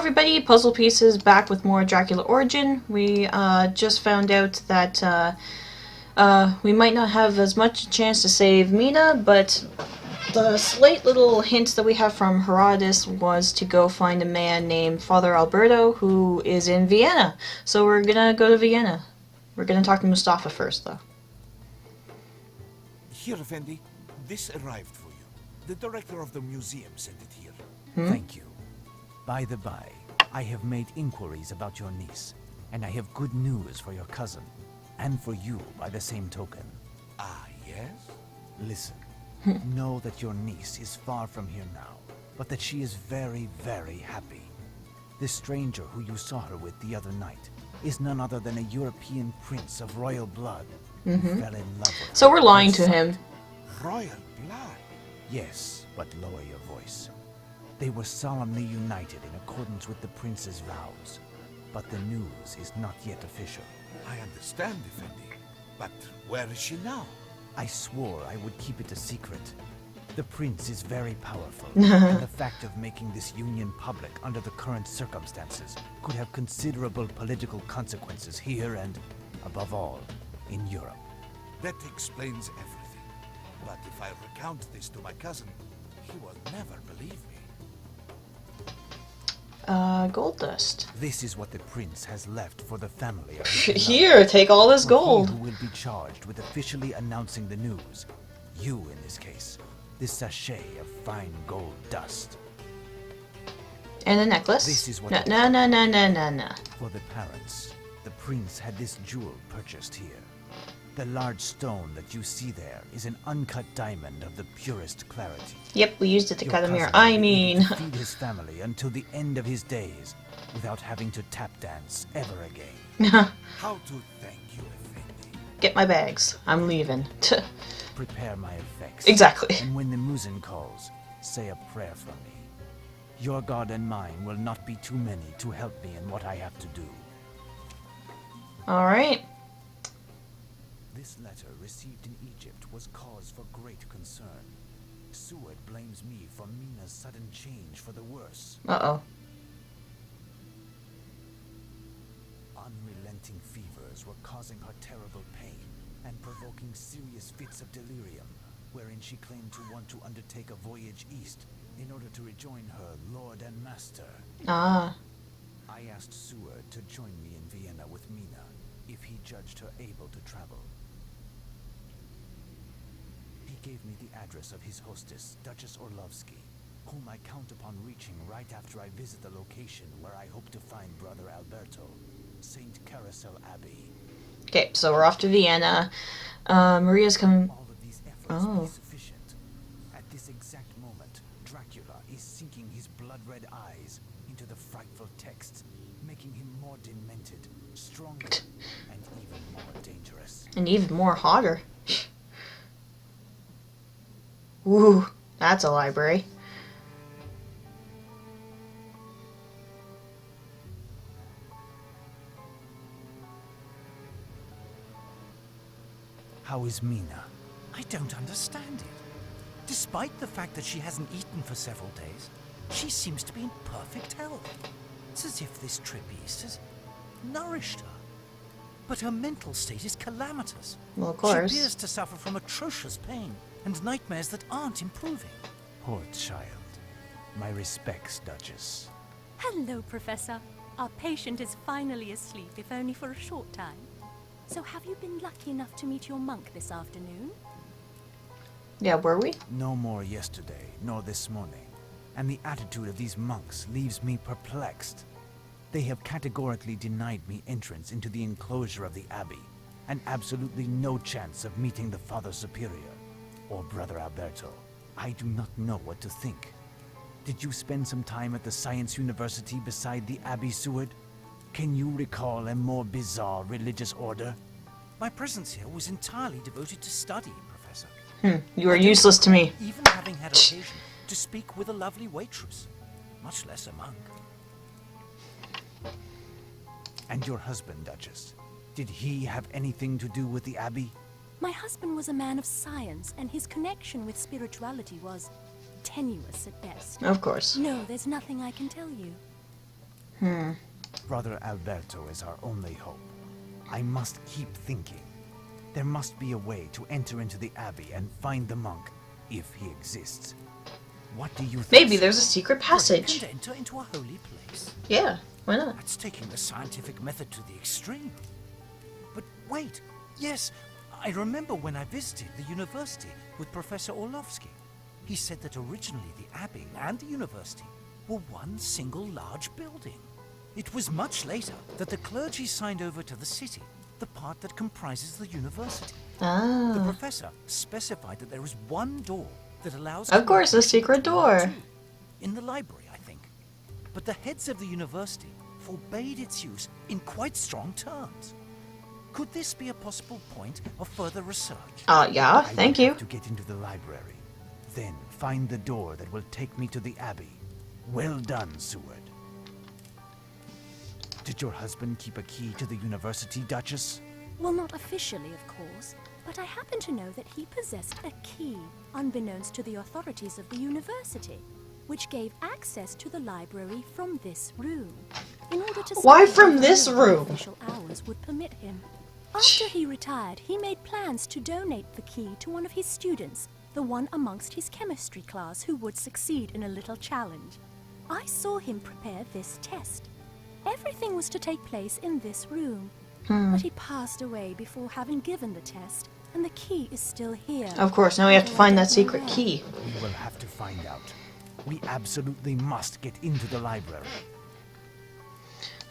everybody, PuZZlePieceZ back with more Dracula Origin. We just found out that we might not have as much chance to save Mina, but the slight little hint that we have from Herodotus was to go find a man named Father Alberto who is in Vienna. So we're gonna go to Vienna. We're gonna talk to Mustafa first, though. Here, Effendi, this arrived for you. The director of the museum sent it here. Thank you. By the by, I have made inquiries about your niece, and I have good news for your cousin, and for you by the same token. Ah, yes? Listen, know that your niece is far from here now, but that she is very, very happy. The stranger who you saw her with the other night is none other than a European prince of royal blood who fell in love with her. So we're lying to him. Royal blood? Yes, but lower your voice. They were solemnly united in accordance with the prince's vows, but the news is not yet official. I understand, Effendi. But where is she now? I swore I would keep it a secret. The prince is very powerful, and the fact of making this union public under the current circumstances could have considerable political consequences here and, above all, in Europe. That explains everything. But if I recount this to my cousin, he will never believe me. Gold dust. This is what the prince has left for the family of Here, take all this gold. He who will be charged with officially announcing the news. You, in this case. This sachet of fine gold dust. And a necklace. This is what No. For the parents, the prince had this jewel purchased here. The large stone that you see there is an uncut diamond of the purest clarity. Yep, we used it to Your cut a mirror. cousin I will be mean... able to feed his family until the end of his days, without having to tap dance ever again. How to thank you, Effendi? Get my bags. I'm leaving. Prepare my effects. Exactly. And when the muezzin calls, say a prayer for me. Your God and mine will not be too many to help me in what I have to do. Alright. This letter received in Egypt was cause for great concern. Seward blames me for Mina's sudden change for the worse. Uh-oh. Unrelenting fevers were causing her terrible pain and provoking serious fits of delirium, wherein she claimed to want to undertake a voyage east in order to rejoin her lord and master. Ah. I asked Seward to join me in Vienna with Mina, if he judged her able to travel. He gave me the address of his hostess, Duchess Orlovsky, whom I count upon reaching right after I visit the location where I hope to find Brother Alberto, St. Carousel Abbey. Okay, so we're off to Vienna. Maria's coming... All of these efforts will be sufficient. At this exact moment, Dracula is sinking his blood-red eyes into the frightful texts, making him more demented, stronger, and even more dangerous. And even more hotter. Ooh, that's a library. How is Mina? I don't understand it. Despite the fact that she hasn't eaten for several days, she seems to be in perfect health. It's as if this trip east has nourished her. But her mental state is calamitous. Well, of course. She appears to suffer from atrocious pain and nightmares that aren't improving. Poor child. My respects, Duchess. Hello, Professor. Our patient is finally asleep, if only for a short time. So have you been lucky enough to meet your monk this afternoon? Yeah, were we? No more yesterday, nor this morning. And the attitude of these monks leaves me perplexed. They have categorically denied me entrance into the enclosure of the abbey, and absolutely no chance of meeting the Father Superior, or Brother Alberto. I do not know what to think. Did you spend some time at the Science University beside the Abbey, Seward? Can you recall a more bizarre religious order? My presence here was entirely devoted to study, Professor. You are useless to me. Even having had occasion to speak with a lovely waitress, much less a monk. And your husband, Duchess, did he have anything to do with the Abbey? My husband was a man of science, and his connection with spirituality was tenuous at best. Of course. No, there's nothing I can tell you. Brother Alberto is our only hope. I must keep thinking. There must be a way to enter into the abbey and find the monk, if he exists. What do you think? Maybe there's a secret And passage. enter into a holy place. Yeah, why not? That's taking the scientific method to the extreme. But wait, yes, I remember when I visited the university with Professor Orlovsky. He said that originally the abbey and the university were one single large building. It was much later that the clergy signed over to the city the part that comprises the university. The Ah, professor specified that there is one door that allows... of course, a communication secret between the door. two. In the library, I think. But the heads of the university forbade its use in quite strong terms. Could this be a possible point of further research? Yeah, I thank will you. have to get into the library. Then find the door that will take me to the abbey. Well done, Seward. Did your husband keep a key to the university, Duchess? Well, not officially, of course, but I happen to know that he possessed a key, unbeknownst to the authorities of the university, which gave access to the library from this room. In order to Why study from how this long the room? official hours would permit him. After he retired, he made plans to donate the key to one of his students, the one amongst his chemistry class who would succeed in a little challenge. I saw him prepare this test. Everything was to take place in this room, but he passed away before having given the test, and the key is still here. Of course, now we have to Although I find don't that know secret where. key. We will have to find out. We absolutely must get into the library.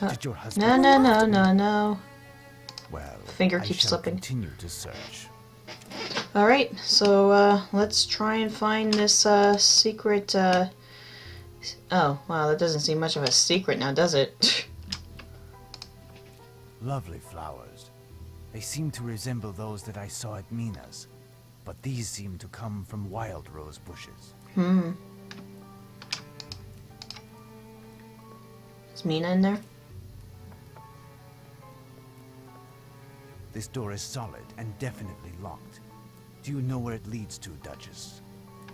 Did your husband... No. Well, Finger I keeps shall slipping. continue to search. Alright, so let's try and find this secret. Oh, wow, that doesn't seem much of a secret now, does it? Lovely flowers. They seem to resemble those that I saw at Mina's, but these seem to come from wild rose bushes. Is Mina in there? This door is solid and definitely locked. Do you know where it leads to, Duchess?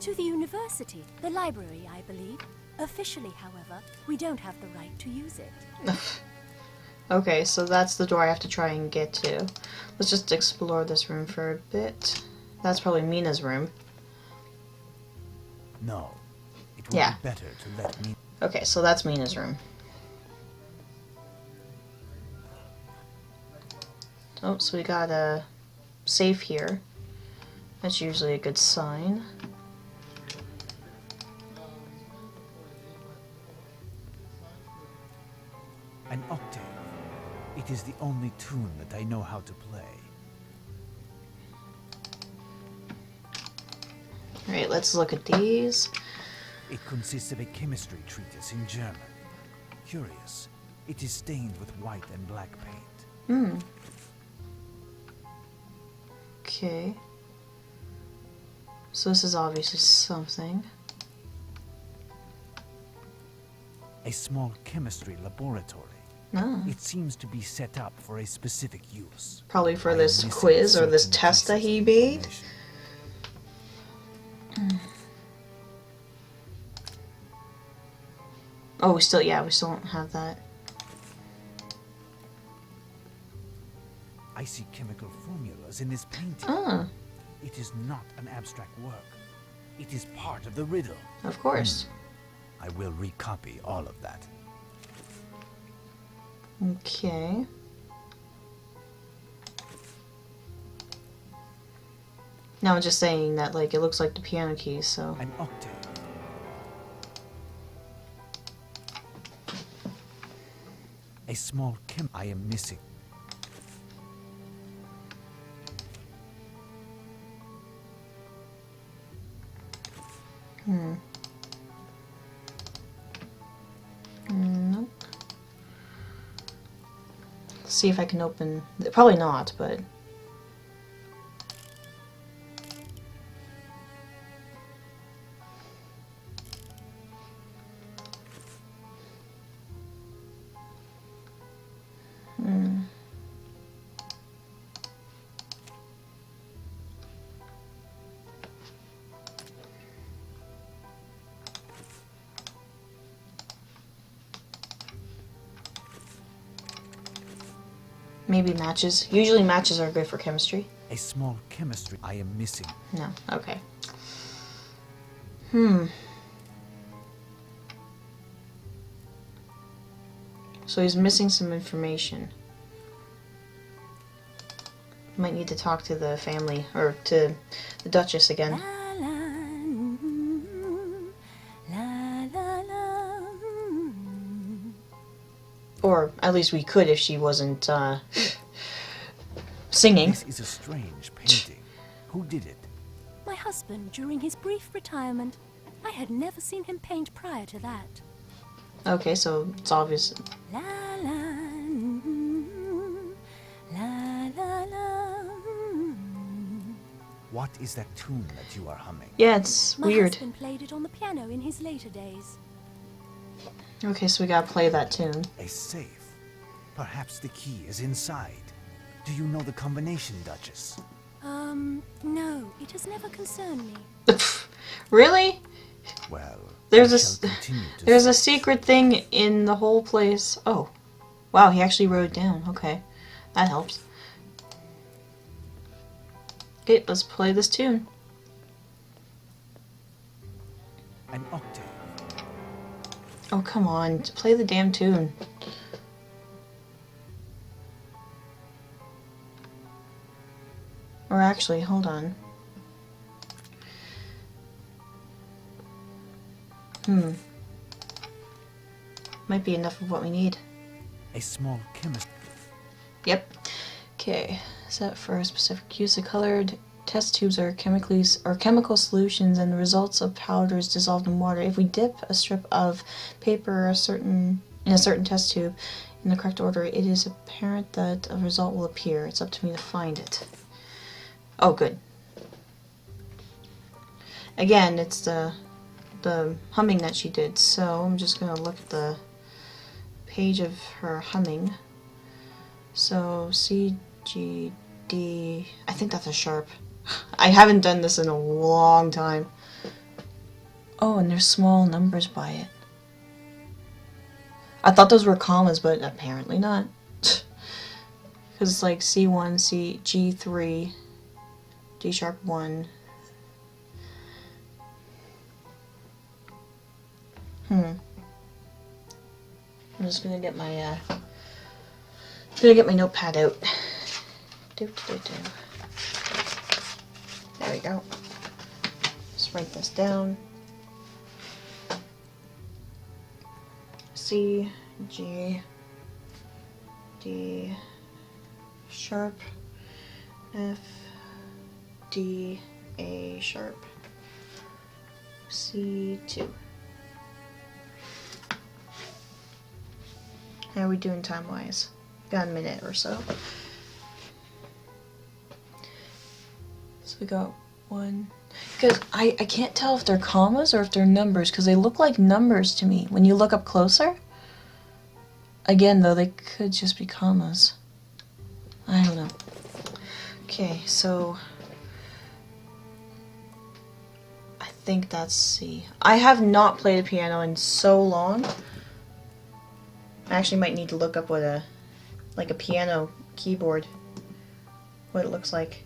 To the university, the library, I believe. Officially, however, we don't have the right to use it. Okay, so that's the door I have to try and get to. Let's just explore this room for a bit. That's probably Mina's room. No. It would Yeah. be better to let me... Okay, so that's Mina's room. Oh, so we got a safe here. That's usually a good sign. An octave. It is the only tune that I know how to play. Alright, let's look at these. It consists of a chemistry treatise in German. Curious. It is stained with white and black paint. Okay. So this is obviously something. A small chemistry laboratory. No. It seems to be set up for a specific use. Probably for I am this missing quiz or this certain test that pieces he of made. information. Oh, we still don't have that. I see chemical formulas in this painting. Ah, It is not an abstract work. It is part of the riddle. of course. I will recopy all of that. Okay. Now I'm just saying that, like, it looks like the piano keys, so... An octave. A small I am missing. Nope. See if I can open... Probably not, but... Maybe matches. Usually matches are good for chemistry. A small chemistry I am missing. No. Okay. So he's missing some information. Might need to talk to the family, or to the Duchess again. La, la, la, la, la. Or at least we could if she wasn't singing. This is a strange painting. Who did it? My husband, during his brief retirement. I had never seen him paint prior to that. Okay, so it's obvious. La la la la la. What is that tune that you are humming? Yeah, it's My weird. husband played it on the piano in his later days. Okay, so we gotta play that tune. A safe. Perhaps the key is inside. Do you know the combination, Duchess? No, it has never concerned me. Really? Well, There's I a shall continue to there's a search. secret thing in the whole place. Oh, wow! He actually wrote it down. Okay, that helps. Okay, let's play this tune. An octave. Oh, come on, play the damn tune. Or actually, hold on. Might be enough of what we need. A small chemist. Yep. Okay. Set for a specific use. The colored test tubes are chemical solutions, and the results of powders dissolved in water. If we dip a strip of paper in a certain test tube in the correct order, it is apparent that a result will appear. It's up to me to find it. Oh, good. Again, it's the humming that she did. So I'm just gonna look at the page of her humming. So C, G, D. I think that's a sharp. I haven't done this in a long time. Oh, and there's small numbers by it. I thought those were commas, but apparently not. Because it's like C1, C, G3, D sharp 1. I'm just gonna get my notepad out. There we go. Just write this down. C, G, D, sharp, F, D, A sharp, C2. How are we doing time-wise? Got a minute or so. So we got one. Because I can't tell if they're commas or if they're numbers, because they look like numbers to me when you look up closer. Again, though, they could just be commas. I don't know. Okay, so I think that's C. I have not played a piano in so long. I actually might need to look up what a piano keyboard, what it looks like.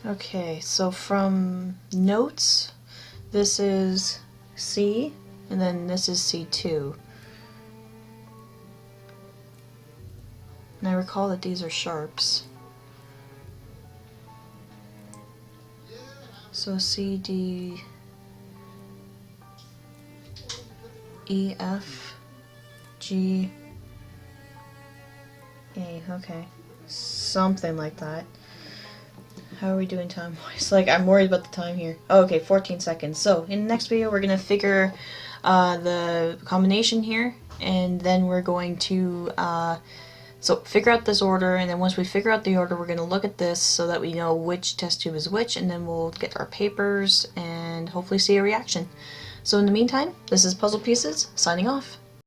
Okay, so from notes, this is C, and then this is C2. And I recall that these are sharps. So C, D, E, F, G, A, okay. Something like that. How are we doing time-wise? Like, I'm worried about the time here. Oh, okay, 14 seconds. So, in the next video, we're going to figure the combination here, and then we're going to figure out this order, and then once we figure out the order, we're going to look at this so that we know which test tube is which, and then we'll get our papers and hopefully see a reaction. So in the meantime, this is PuZZlePieceZ signing off.